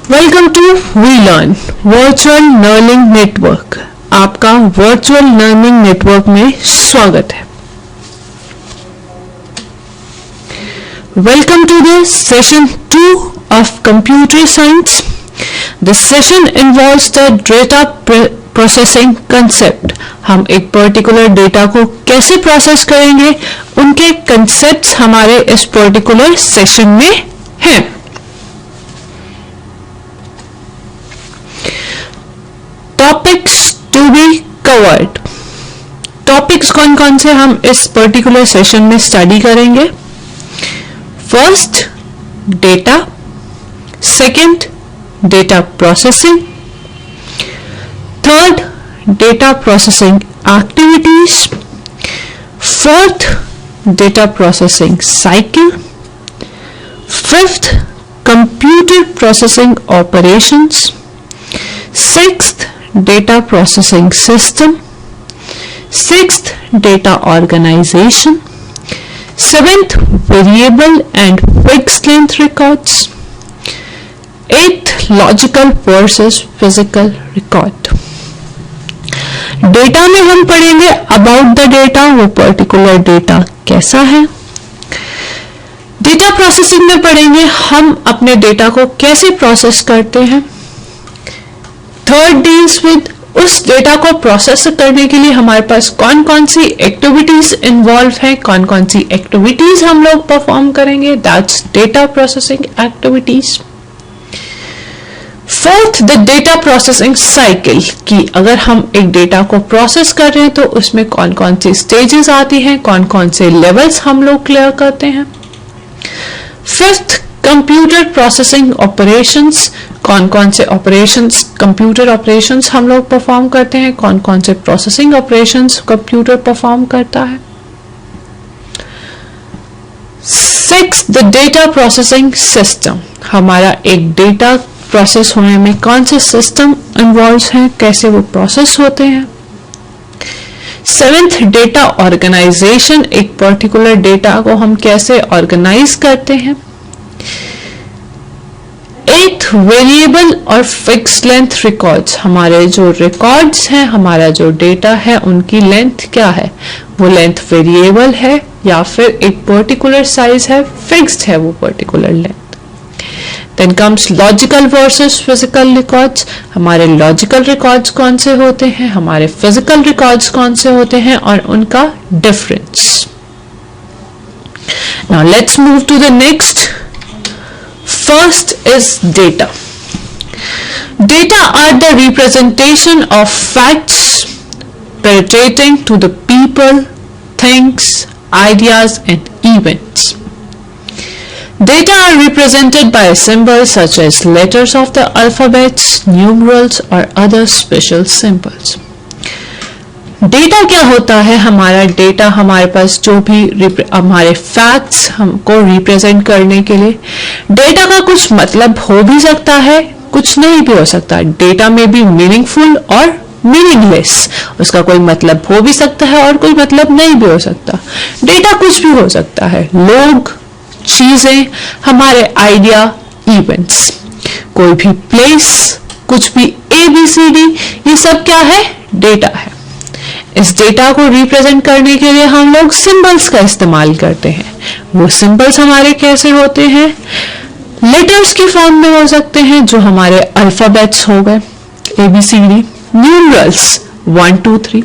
Welcome to we learn virtual learning network. आपका virtual learning network में स्वागत है। Welcome to the session 2 of computer science. This session involves the data processing concept. हम एक particular data को कैसे process करेंगे, उनके कंसेप्ट्स हमारे इस पर्टिकुलर सेशन में हैं। Topics to be covered. Topics कौन कौन से हम इस पर्टिकुलर सेशन में स्टडी करेंगे? First, data. Second, data processing. Third, data processing activities. Fourth, data processing cycle. Fifth, computer processing operations. Sixth, data processing system. Sixth, data organization. Seventh, variable and fixed length records. Eighth, logical versus physical record. Data में हम पढ़ेंगे about the data, वो particular data कैसा है। Data processing में पढ़ेंगे हम अपने डेटा को कैसे प्रोसेस करते हैं। थर्ड डील्स विद उस डेटा को प्रोसेस करने के लिए हमारे पास कौन कौन सी एक्टिविटीज इन्वॉल्व है, कौन कौन सी एक्टिविटीज हम लोग परफॉर्म करेंगे, that's data processing activities. Fourth, the data processing cycle, कि अगर हम एक डेटा को प्रोसेस कर रहे हैं तो उसमें कौन कौन सी स्टेजेस आती हैं, कौन कौन से लेवल्स हम लोग क्लियर करते हैं। फिफ्थ, कंप्यूटर प्रोसेसिंग ऑपरेशंस, कौन कौन से ऑपरेशंस, कंप्यूटर ऑपरेशंस हम लोग परफॉर्म करते हैं, कौन कौन से प्रोसेसिंग ऑपरेशंस कंप्यूटर परफॉर्म करता है। Sixth, the data processing system, हमारा एक डेटा प्रोसेस होने में कौन से सिस्टम इन्वॉल्व हैं, कैसे वो प्रोसेस होते हैं। सेवेंथ, डेटा ऑर्गेनाइजेशन, एक पर्टिकुलर डेटा को हम कैसे ऑर्गेनाइज करते हैं। एथ, वेरिएबल और फिक्स लेंथ रिकॉर्ड्स, हमारे जो रिकॉर्ड्स हैं, हमारा जो डेटा है, उनकी लेंथ क्या है, वो लेंथ वेरिएबल है या फिर एक पर्टिकुलर साइज है, फिक्स्ड है वो particular length. Then comes logical versus physical records, हमारे लॉजिकल रिकॉर्ड्स कौन से होते हैं, हमारे फिजिकल रिकॉर्ड्स कौन से होते हैं और उनका difference. Now let's move to the next. First is data. Data are the representation of facts pertaining to the people, things, ideas, and events. Data are represented by symbols such as letters of the alphabets, numerals, or other special symbols. Data क्या होता है? हमारा data हमारे पास जो भी हमारे facts हमको represent करने के लिए, डेटा का कुछ मतलब हो भी सकता है, कुछ नहीं भी हो सकता। डेटा में भी मीनिंगफुल और मीनिंगलेस, उसका कोई मतलब हो भी सकता है और कोई मतलब नहीं भी हो सकता। डेटा कुछ भी हो सकता है, लोग, चीजें, हमारे आइडिया, इवेंट्स, कोई भी प्लेस, कुछ भी ABCD, ये सब क्या है? डेटा है। इस डेटा को रिप्रेजेंट करने के लिए हम लोग सिंबल्स का इस्तेमाल करते हैं। वो सिंबल्स हमारे कैसे होते हैं? लेटर्स के फॉर्म में हो सकते हैं, जो हमारे अल्फाबेट्स हो गए ABCD, न्यूमरल्स 1 2 3,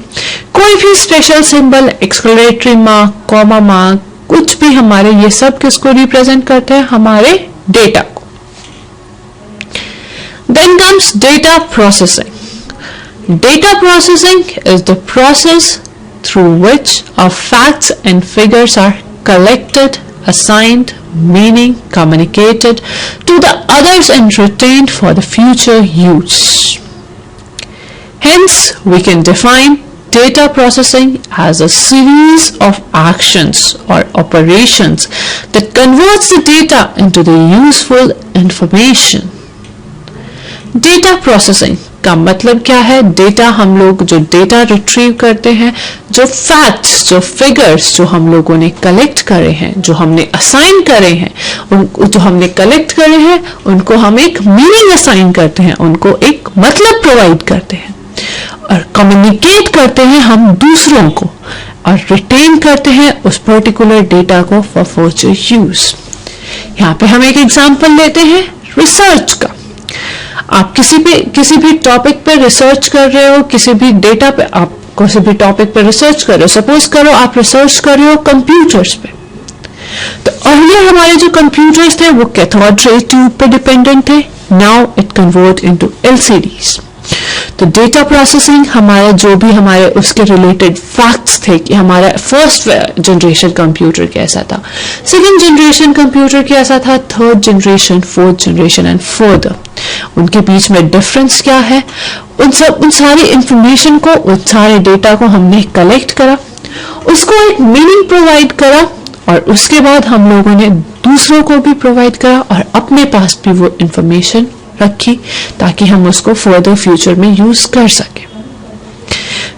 कोई भी special symbol, exclamatory mark, comma mark, कुछ भी हमारे, ये सब किसको रिप्रेजेंट करते हैं? हमारे डेटा को। Then comes data processing. Data processing is the process through which our facts and figures are collected, assigned, meaning communicated to the others and retained for the future use. Hence, we can define data processing as a series of actions or operations that converts the data into the useful information. Data processing का मतलब क्या है? Data, हम लोग जो data retrieve करते हैं, जो फैक्ट्स, जो फिगर्स जो हम लोगों ने कलेक्ट करे हैं, जो हमने असाइन करे हैं, जो हमने कलेक्ट करे हैं, उनको हम एक मीनिंग असाइन करते हैं, उनको एक मतलब प्रोवाइड करते हैं और कम्युनिकेट करते हैं हम दूसरों को, और रिटेन करते हैं उस पर्टिकुलर डेटा को फॉर फ्यूचर यूज। यहाँ पे हम एक एग्जांपल लेते हैं रिसर्च का। आप किसी भी टॉपिक पे रिसर्च कर रहे हो, किसी भी डेटा पे, आप किसी भी टॉपिक पे रिसर्च कर रहे हो। सपोज करो आप रिसर्च कर रहे हो कंप्यूटर्स पे, तो अर्लियर हमारे जो कंप्यूटर्स थे वो कैथोड रे ट्यूब पे डिपेंडेंट थे, now it convert into LCDs. तो डेटा प्रोसेसिंग, हमारा जो भी हमारे उसके रिलेटेड फैक्ट्स थे कि हमारा फर्स्ट जनरेशन कंप्यूटर कैसा था, सेकेंड जनरेशन कंप्यूटर कैसा था, third generation, fourth generation and further, उनके बीच में डिफरेंस क्या है, उन सारी इंफॉर्मेशन को, उन सारे डेटा को हमने कलेक्ट करा, उसको एक मीनिंग प्रोवाइड करा, और उसके बाद हम लोगों ने दूसरों को भी प्रोवाइड करा और अपने पास भी वो इंफॉर्मेशन रखी ताकि हम उसको फर्दर फ्यूचर में यूज कर सकें।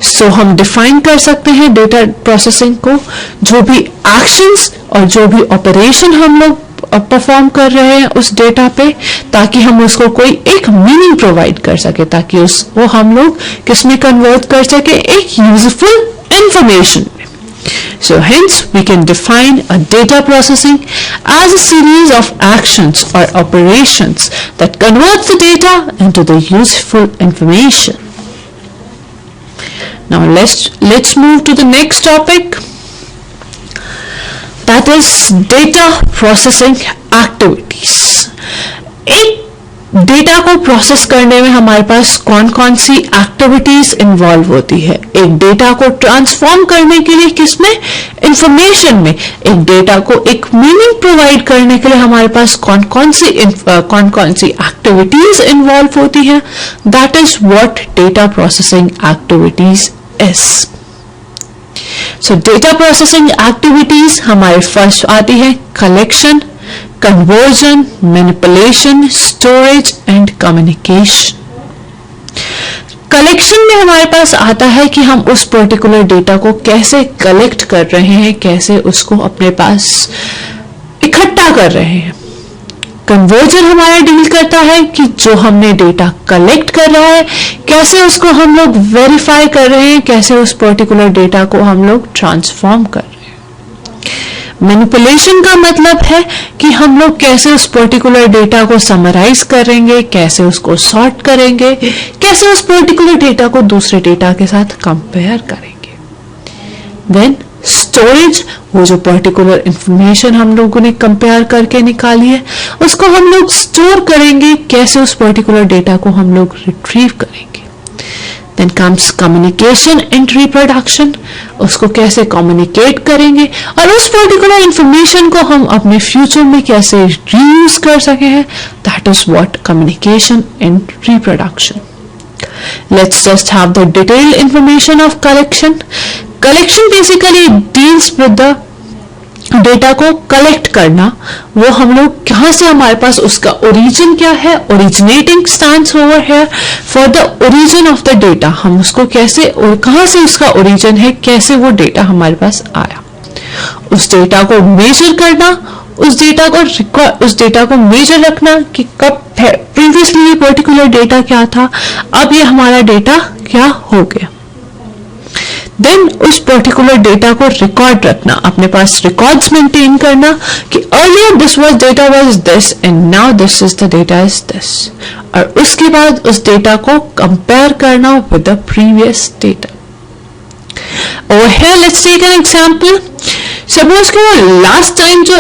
सो हम डिफाइन कर सकते हैं डेटा प्रोसेसिंग को, जो भी एक्शंस और जो भी ऑपरेशन हम लोग परफॉर्म कर रहे हैं उस डेटा पे, ताकि हम उसको कोई एक मीनिंग प्रोवाइड कर सके, ताकि उसको हम लोग किसमें कन्वर्ट कर सके, एक useful information. So hence we can define a data processing as a series of actions or operations that converts the data into the useful information. Now let's move to the next topic, that is data processing activities. एक data को process करने में हमारे पास कौन कौन सी activities involve होती है? एक डेटा को ट्रांसफॉर्म करने के लिए किसमें? इंफॉर्मेशन में। एक डेटा को एक मीनिंग प्रोवाइड करने के लिए हमारे पास कौन कौन सी एक्टिविटीज इन्वॉल्व होती है? That is what data processing activities is. So data processing activities हमारे फर्स्ट आती है collection, conversion, manipulation, storage and communication. Collection में हमारे पास आता है कि हम उस पर्टिकुलर डेटा को कैसे कलेक्ट कर रहे हैं, कैसे उसको अपने पास इकट्ठा कर रहे हैं। कन्वर्जन हमारा डील करता है कि जो हमने डेटा कलेक्ट कर रहा है कैसे उसको हम लोग वेरीफाई कर रहे हैं, कैसे उस पर्टिकुलर डेटा को हम लोग ट्रांसफॉर्म कर रहे हैं। मैनिपुलेशन का मतलब है कि हम लोग कैसे उस पर्टिकुलर डेटा को समराइज करेंगे, कैसे उसको सॉर्ट करेंगे, कैसे उस पर्टिकुलर डेटा को दूसरे डेटा के साथ कंपेयर करेंगे। देन स्टोरेज, वो जो पर्टिकुलर इंफॉर्मेशन हम लोगों ने कंपेयर करके निकाली है उसको हम लोग स्टोर करेंगे, कैसे उस पर्टिकुलर डेटा को हम लोग रिट्रीव करेंगे। Then comes communication and reproduction, उसको कैसे कम्युनिकेट करेंगे और उस पर्टिकुलर इंफॉर्मेशन को हम अपने फ्यूचर में कैसे रीयूज कर सके हैं। That is what communication and reproduction. Let's just have the detailed information of collection. Collection basically deals with the data को कलेक्ट करना, वो हम लोग कहां से, हमारे पास उसका ओरिजिन क्या है, ओरिजिनेटिंग स्टैंड्स ओवर है for the origin of the data, हम उसको कैसे और कहां से उसका ओरिजिन है, कैसे वो डेटा हमारे पास आया। उस डेटा को मेजर करना, उस डेटा को मेजर रखना कि कब प्रीवियसली ये पर्टिकुलर डेटा क्या था, अब ये हमारा डेटा क्या हो गया। देन उस पर्टिकुलर डेटा को रिकॉर्ड रखना, अपने पास रिकॉर्ड्स मेंटेन करना कि earlier this was data was this and now this is the data is this, और उसके बाद उस डेटा को कंपेयर करना with the previous data. Over here let's take an example. Suppose कि लास्ट टाइम जो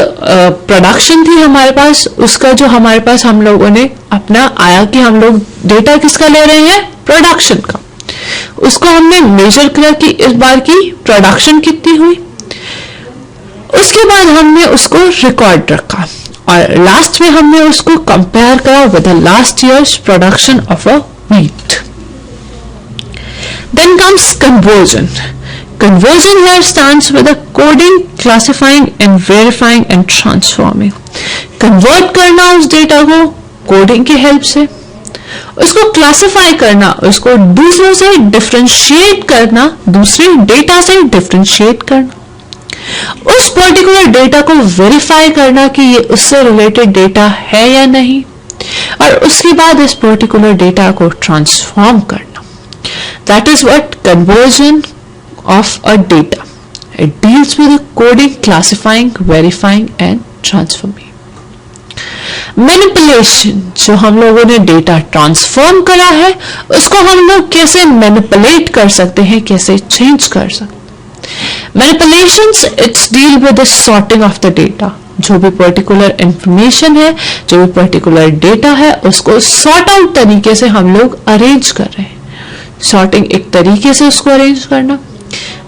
प्रोडक्शन थी हमारे पास, उसका जो हमारे पास हम लोगों ने अपना आया कि हम लोग डेटा किसका ले रहे हैं, प्रोडक्शन का, उसको हमने मेजर किया कि इस बार की प्रोडक्शन कितनी हुई, उसके बाद हमने उसको रिकॉर्ड रखा और लास्ट में हमने उसको कंपेयर करा with the last years production of a wheat. Then comes conversion. Conversion here stands with the coding, classifying and verifying and transforming. Convert करना उस डेटा को कोडिंग की हेल्प से, उसको क्लासिफाई करना, उसको दूसरों से डिफरेंशिएट करना, दूसरे डेटा से डिफरेंशिएट करना, उस पर्टिकुलर डेटा को वेरीफाई करना कि ये उससे रिलेटेड डेटा है या नहीं, और उसके बाद इस पर्टिकुलर डेटा को ट्रांसफॉर्म करना. That is what conversion of a data. It deals with coding, classifying, verifying and transforming. Manipulation, जो हम लोगों ने डेटा ट्रांसफॉर्म करा है उसको हम लोग कैसे मैनिपुलेट कर सकते हैं, कैसे चेंज कर सकते हैं. Manipulations it's deal with the sorting of the data. जो भी पर्टिकुलर इंफॉर्मेशन है, जो भी पर्टिकुलर डेटा है, उसको सॉर्ट आउट तरीके से हम लोग अरेंज कर रहे हैं. सॉर्टिंग एक तरीके से उसको अरेंज करना.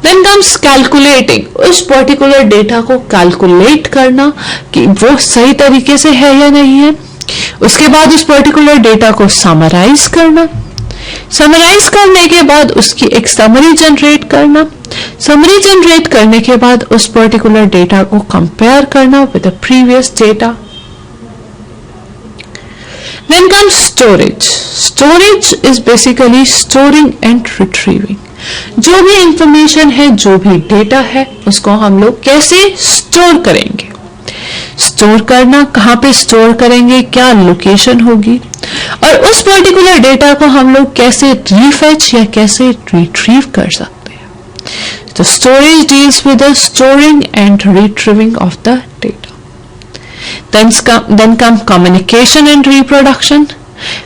Then comes calculating, उस पर्टिकुलर डेटा को कैलकुलेट करना कि वो सही तरीके से है या नहीं है. उसके बाद उस पर्टिकुलर डेटा को समराइज करना. समराइज करने के बाद उसकी एक समरी जनरेट करना. समरी जनरेट करने के बाद उस पर्टिकुलर डेटा को कंपेयर करना with the previous data. Then comes storage. Storage is basically storing and retrieving. जो भी इंफॉर्मेशन है, जो भी डेटा है, उसको हम लोग कैसे स्टोर करेंगे. स्टोर करना, कहाँ पे स्टोर करेंगे, क्या लोकेशन होगी, और उस पर्टिकुलर डेटा को हम लोग कैसे रीफेच या कैसे रिट्रीव कर सकते हैं. तो storage deals with the storing and retrieving of the data. Then come communication and reproduction.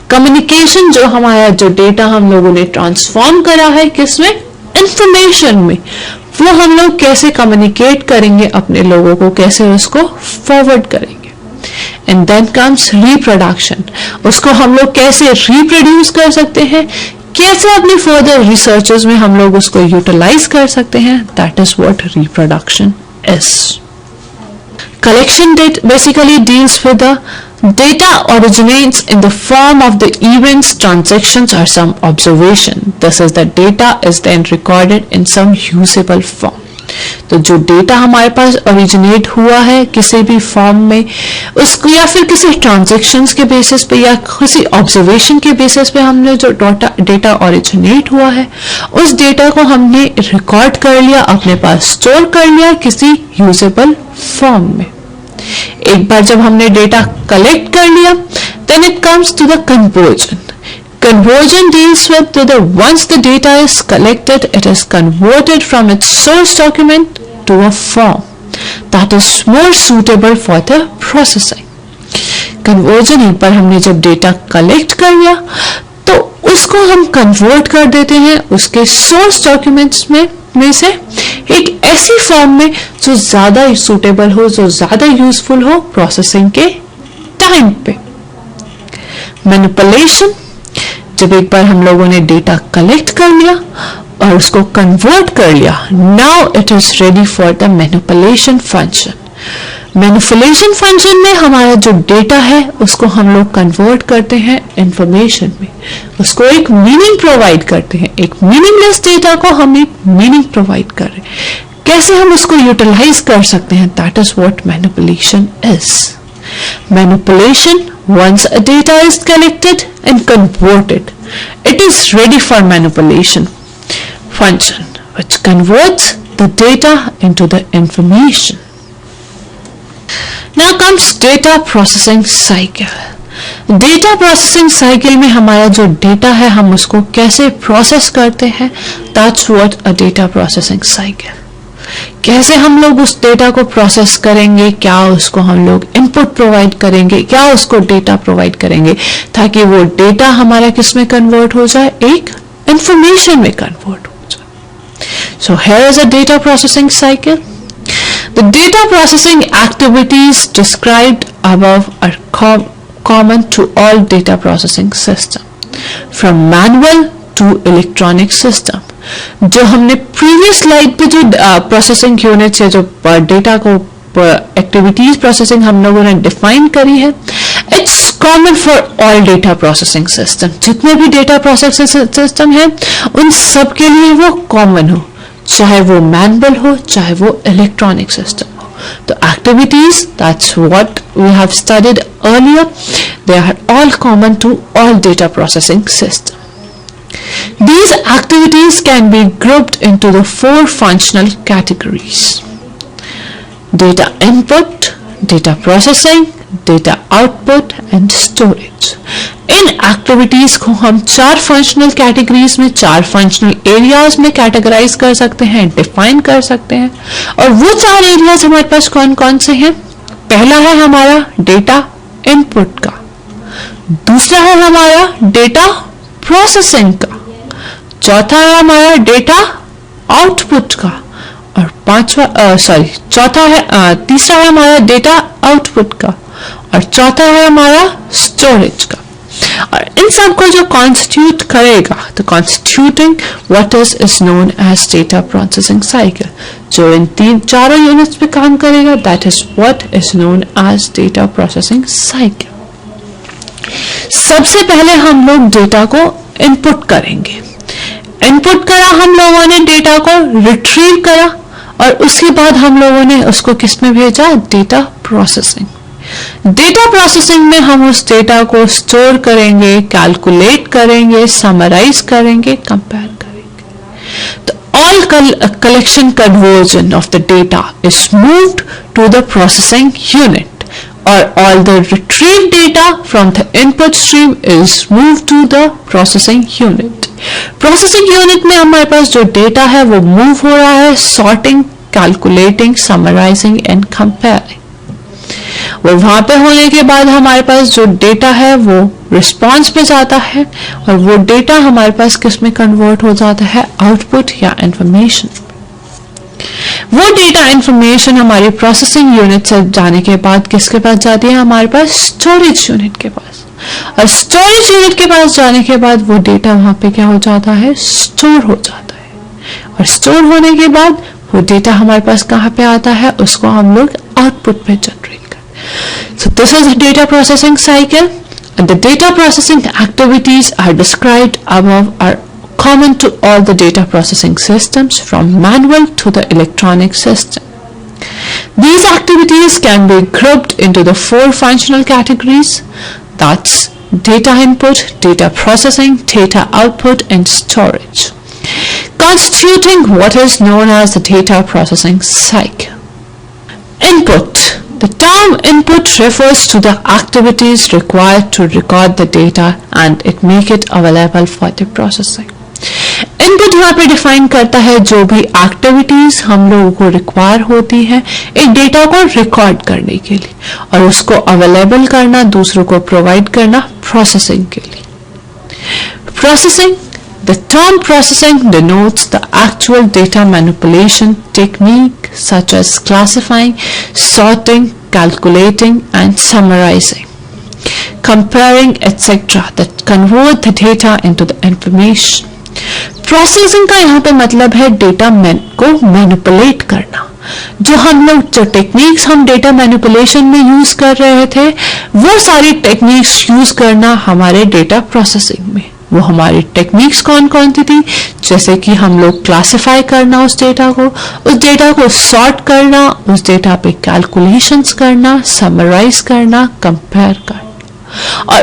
Communication, जो हमारा जो डेटा हम लोगों ने ट्रांसफॉर्म करा है किसमें, इंफॉर्मेशन में, वो हम लोग कैसे कम्युनिकेट करेंगे अपने लोगों को, कैसे उसको फॉरवर्ड करेंगे. And then comes reproduction. उसको हम लोग कैसे रिप्रोड्यूस कर सकते हैं, कैसे अपनी फर्दर रिसर्चेस में हम लोग उसको यूटिलाइज कर सकते हैं. That is what reproduction is. Collection data basically deals with the data originates in the form of the events, transactions or some observation. This is the data is then recorded in some usable form. तो जो data हमारे पास originate हुआ है किसी भी form में, उसको या फिर किसी ट्रांजेक्शन्स के बेसिस पे या किसी ऑब्जर्वेशन के बेसिस पे हमने जो डेटा ओरिजिनेट हुआ है, उस डेटा को हमने रिकॉर्ड कर लिया, अपने पास स्टोर कर लिया किसी यूजेबल फॉर्म में. एक बार जब हमने डेटा कलेक्ट कर लिया, then it comes to the conversion. Conversion deals with once the data is collected, it is converted from its source document to a form that is more suitable for the processing. Conversion, एक बार हमने जब data collect कर लिया तो उसको हम convert कर देते हैं उसके सोर्स डॉक्यूमेंट्स में से एक ऐसी फॉर्म में जो ज्यादा सूटेबल हो, जो ज्यादा यूजफुल हो प्रोसेसिंग के टाइम पे. मैनिपुलेशन, जब एक बार हम लोगों ने डेटा कलेक्ट कर लिया और उसको कन्वर्ट कर लिया, now it is ready for the manipulation function. Manipulation function में हमारा जो डेटा है उसको हम लोग कन्वर्ट करते हैं इंफॉर्मेशन में, उसको एक मीनिंग प्रोवाइड करते हैं. एक मीनिंगलेस डेटा को हम एक मीनिंग प्रोवाइड कर रहे हैं, कैसे हम उसको यूटिलाइज कर सकते हैं. That is what manipulation is. Manipulation, once a data is collected and converted, it is ready for manipulation function which converts the data into the information. Now comes data processing cycle. Data processing cycle में हमारा जो data है हम उसको कैसे process करते हैं. That's what a data processing cycle. कैसे हम लोग उस डेटा को प्रोसेस करेंगे, क्या उसको हम लोग इनपुट प्रोवाइड करेंगे, क्या उसको डेटा प्रोवाइड करेंगे ताकि वो डेटा हमारा किस में कन्वर्ट हो जाए, एक इंफॉर्मेशन में कन्वर्ट हो जाए. So here is a data processing cycle. The data processing activities described above are common to all data processing system from manual to electronic system. जो हमने प्रीवियस स्लाइड पे जो प्रोसेसिंग यूनिट्स है, जो data को activities processing हम लोगों ने डिफाइन करी है, it's common for all data processing system. जितने भी डेटा प्रोसेसिंग सिस्टम है उन सब के लिए वो कॉमन हो, चाहे वो मैनुअल हो चाहे वो इलेक्ट्रॉनिक सिस्टम हो. The activities, that's what we have studied earlier, they are all common to all data processing systems. These activities can be grouped into the 4 functional categories: data input, data processing, data output and storage. In activities को हम 4 functional categories में, 4 functional areas में categorise कर सकते हैं, define कर सकते हैं। और वो 4 एरियाज हमारे पास कौन कौन से हैं? पहला है हमारा डेटा इनपुट का, दूसरा है हमारा डेटा प्रोसेसिंग का, चौथा है हमारा डेटा आउटपुट का, और तीसरा है हमारा डेटा आउटपुट का, और चौथा है हमारा स्टोरेज का। और इन सब को जो कॉन्स्टिट्यूट करेगा, तो constituting what is known as data processing cycle, जो इन 4 यूनिट्स पे काम करेगा, that is what is known as data processing cycle. सबसे पहले हम लोग डेटा को इनपुट करेंगे। इनपुट करा हम लोगों ने, डेटा को रिट्रीव करा, और उसके बाद हम लोगों ने उसको किस में भेजा? Data processing. डेटा प्रोसेसिंग में हम उस डेटा को स्टोर करेंगे, कैलकुलेट करेंगे, समराइज करेंगे, कंपेयर करेंगे। तो all collection conversion of the data is moved to the processing unit, or all the retrieved data from the input stream is moved to the processing unit. Processing unit में हमारे पास जो data है वो move हो रहा है sorting, calculating, summarizing and comparing. वो वहां पे होने के बाद हमारे पास जो डेटा है वो रिस्पॉन्स में जाता है, और वो डेटा हमारे पास किस में कन्वर्ट हो जाता है? आउटपुट या इंफॉर्मेशन। वो डेटा इंफॉर्मेशन हमारी प्रोसेसिंग यूनिट से जाने के बाद किसके पास जाती है? हमारे पास स्टोरेज यूनिट के पास। और स्टोरेज यूनिट के पास जाने के बाद वो डेटा वहां पे क्या हो जाता है? स्टोर हो जाता है। और स्टोर होने के बाद वो डेटा हमारे पास कहाँ पे आता है? उसको हम लोग आउटपुट पे generate. So this is the data processing cycle, and the data processing activities are described above are common to all the data processing systems from manual to the electronic system. These activities can be grouped into the 4 functional categories, that's data input, data processing, data output and storage, constituting what is known as the data processing cycle. Input. The term input refers to the activities required to record the data and it make it available for the processing. Input यहाँ पे define करता है जो भी activities हम लोगों को require होती है एक डेटा को रिकॉर्ड करने के लिए, और उसको अवेलेबल करना, दूसरों को प्रोवाइड करना प्रोसेसिंग के लिए। Processing. The term processing denotes the actual data manipulation technique such as classifying, sorting, calculating and summarizing, comparing etc. that convert the data into the information. Processing का यहाँ पे मतलब है डेटा को मैनिपुलेट करना। जो टेक्निक्स हम डेटा मैनिपुलेशन में यूज कर रहे थे, वो सारी टेक्निक्स यूज करना हमारे डेटा प्रोसेसिंग में। वो हमारी टेक्निक्स कौन कौन सी थी? जैसे कि हम लोग क्लासिफाई करना उस डेटा को सॉर्ट करना, उस डेटा पे कैलकुलेशंस करना, समराइज करना, कंपेयर करना, और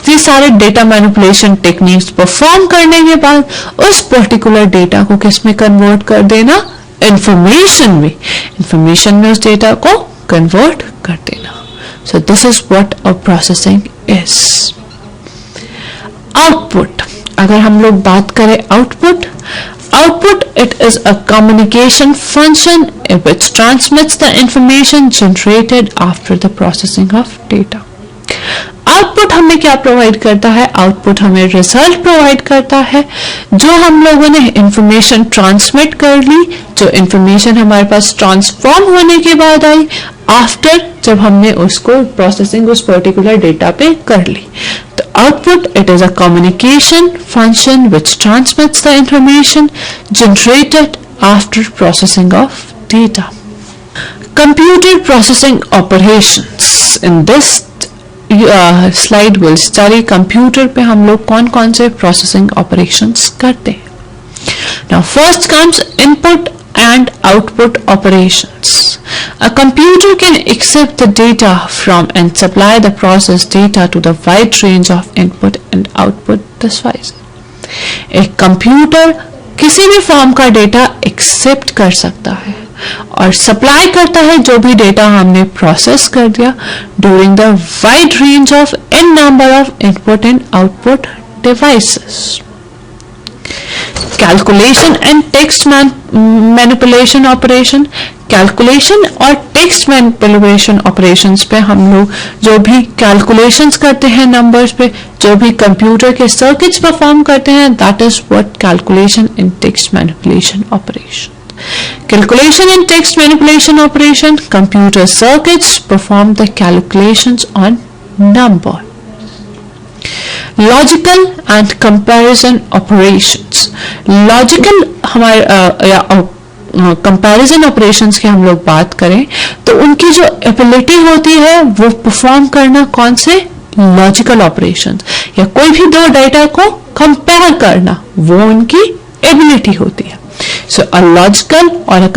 ये सारे डेटा मैनिपुलेशन टेक्निक्स परफॉर्म करने के बाद उस पर्टिकुलर डेटा को किस में कन्वर्ट कर देना? इंफॉर्मेशन में उस डेटा को कन्वर्ट कर देना। So this is what a processing is. Output, अगर हम लोग बात करें output, it is a communication function which transmits the information generated after the processing of data. Output हमें क्या प्रोवाइड करता है? आउटपुट हमें रिजल्ट प्रोवाइड करता है। जो हम लोगों ने इंफॉर्मेशन ट्रांसमिट कर ली, जो इंफॉर्मेशन हमारे पास ट्रांसफॉर्म होने के बाद आई, आफ्टर जब हमने उसको प्रोसेसिंग उस पर्टिकुलर डेटा पे कर ली। तो output, it is a communication function which transmits the information generated after processing of data. Computer processing operations. In this slide will study computer पे हम लोग कौन कौन से प्रोसेसिंग ऑपरेशंस करते हैं। Now first comes input and output operations. A computer can accept the data from and supply the processed data to the wide range of input and output devices. एक computer किसी भी form का data accept कर सकता है और supply करता है जो भी डेटा हमने प्रोसेस कर दिया during the wide range of n number of input and output devices. Calculation and text manipulation operation. Calculation और टेक्स्ट मैनिपुलेशन ऑपरेशंस पे हम लोग जो भी कैलकुलेशंस करते हैं नंबर्स पे, जो भी कंप्यूटर के सर्किट्स परफॉर्म करते हैं, that is what calculation and text manipulation operation. Calculation and text manipulation operation, computer circuits perform the calculations on number. Logical and comparison operations. Logical हमारे कंपैरिजन ऑपरेशंस की हम लोग बात करें तो उनकी जो एबिलिटी होती है वो परफॉर्म करना कौन से लॉजिकल ऑपरेशंस या कोई भी दो डेटा को कंपेयर करना, वो उनकी एबिलिटी होती है. So a logical or a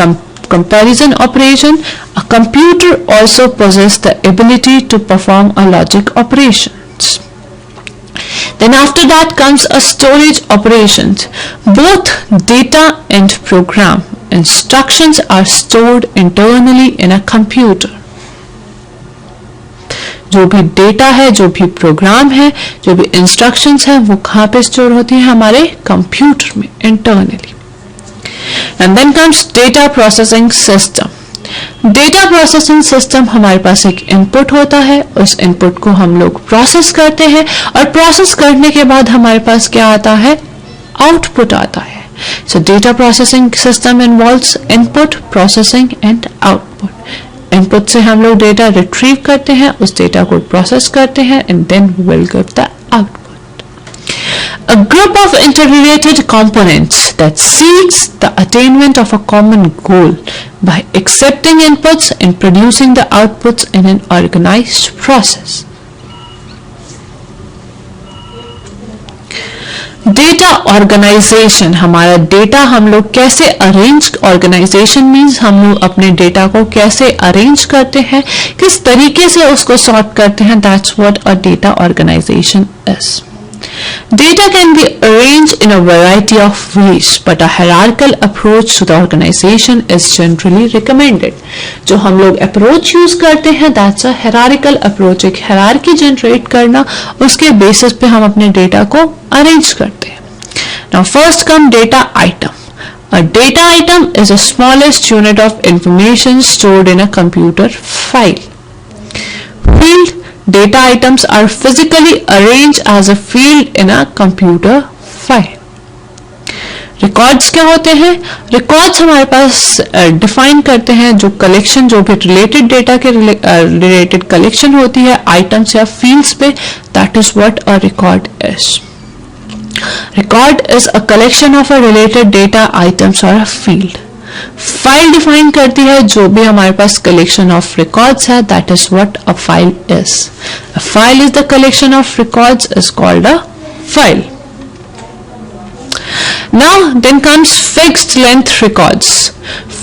comparison operation, a computer also possesses the ability to perform a logic operations. Then after that comes a storage operations. Both data and program instructions are stored internally in a computer. जो भी data है, जो भी programme है, जो भी instructions है, वो कहाँ पे स्टोर होती है? हमारे कंप्यूटर में internally. And then comes data processing system. Data processing system हमारे पास एक इनपुट होता है, उस इनपुट को हम लोग प्रोसेस करते हैं और प्रोसेस करने के बाद हमारे पास क्या आता है? आउटपुट आता है. So data processing system involves input, processing and output. Input से हम लोग डेटा रिट्रीव करते हैं, उस डेटा को प्रोसेस करते हैं and then we will give the output. A group of interrelated components that seeks the attainment of a common goal by accepting inputs and producing the outputs in an organized process. Data organization. हमारा data हम लोग कैसे arrange, organisation means हम लोग अपने data को कैसे arrange करते हैं, किस तरीके से उसको सॉर्ट करते हैं. That's what a data organization is. Data can be arranged in a variety of ways, but a hierarchical approach to the organization is generally recommended. जो हम लोग अप्रोच यूज करते हैं, that's a hierarchical approach. एक hierarchy generate करना, उसके basis पे हम अपने डेटा को अरेंज करते हैं. Now first come data item. A data item is the smallest unit of information stored in a computer file. Field. Data items are physically arranged as a field in a computer file. Records क्या होते हैं? Records हमारे पास define करते हैं जो collection, जो भी related data के रिलेटेड कलेक्शन होती है आइटम्स या फील्ड्स पे, that is what a record is. Record is a collection of a related data items or a field. File define करती है जो भी हमारे पास कलेक्शन ऑफ रिकॉर्ड्स है, that is what a file is. A file is the collection of records is called a file. Now then comes fixed length records.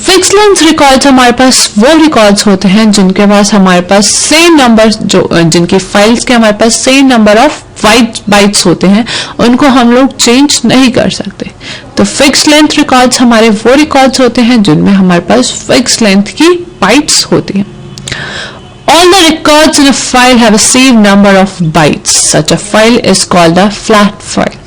Fixed length records हमारे पास वो रिकॉर्ड्स होते हैं जिनके पास हमारे पास सेम नंबर, जो जिनकी फाइल्स के हमारे पास सेम नंबर ऑफ बाइट्स होते हैं, उनको हम लोग चेंज नहीं कर सकते. तो फिक्स्ड लेंथ रिकॉर्ड्स हमारे वो रिकॉर्ड्स होते हैं जिनमें हमारे पास फिक्स्ड लेंथ की बाइट्स होती हैं. All the records in a file have a same number of bytes. Such a file is called a flat file.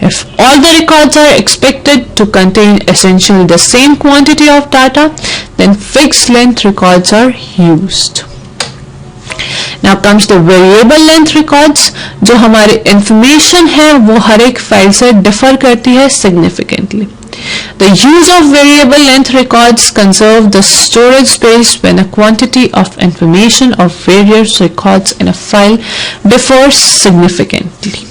If all the records are expected to contain essentially the same quantity of data, then fixed length records are used. Now comes the variable length records. जो हमारी information है वो हर एक file से differ करती है significantly. The use of variable length records conserve the storage space when a quantity of information of various records in a file differs significantly.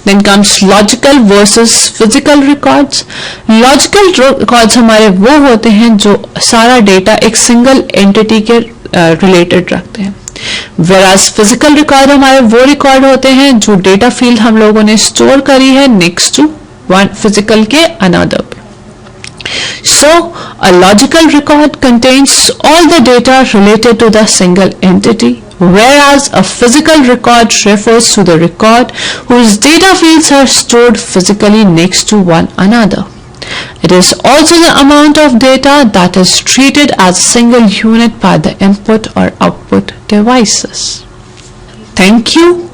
Then comes logical versus physical records. Logical records हमारे वो होते हैं जो सारा data एक single entity के related रखते हैं. Whereas physical record हमारे वो रिकॉर्ड होते हैं जो डेटा फील्ड हम लोगों ने स्टोर करी है नेक्स्ट टू one physical के another पे. So a logical record contains all the data related to the single entity, whereas a physical record refers to the record whose data fields are stored physically next to one another. It is also the amount of data that is treated as a single unit by the input or output devices. Thank you.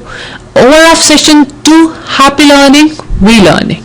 Over of session 2. Happy learning, we learning.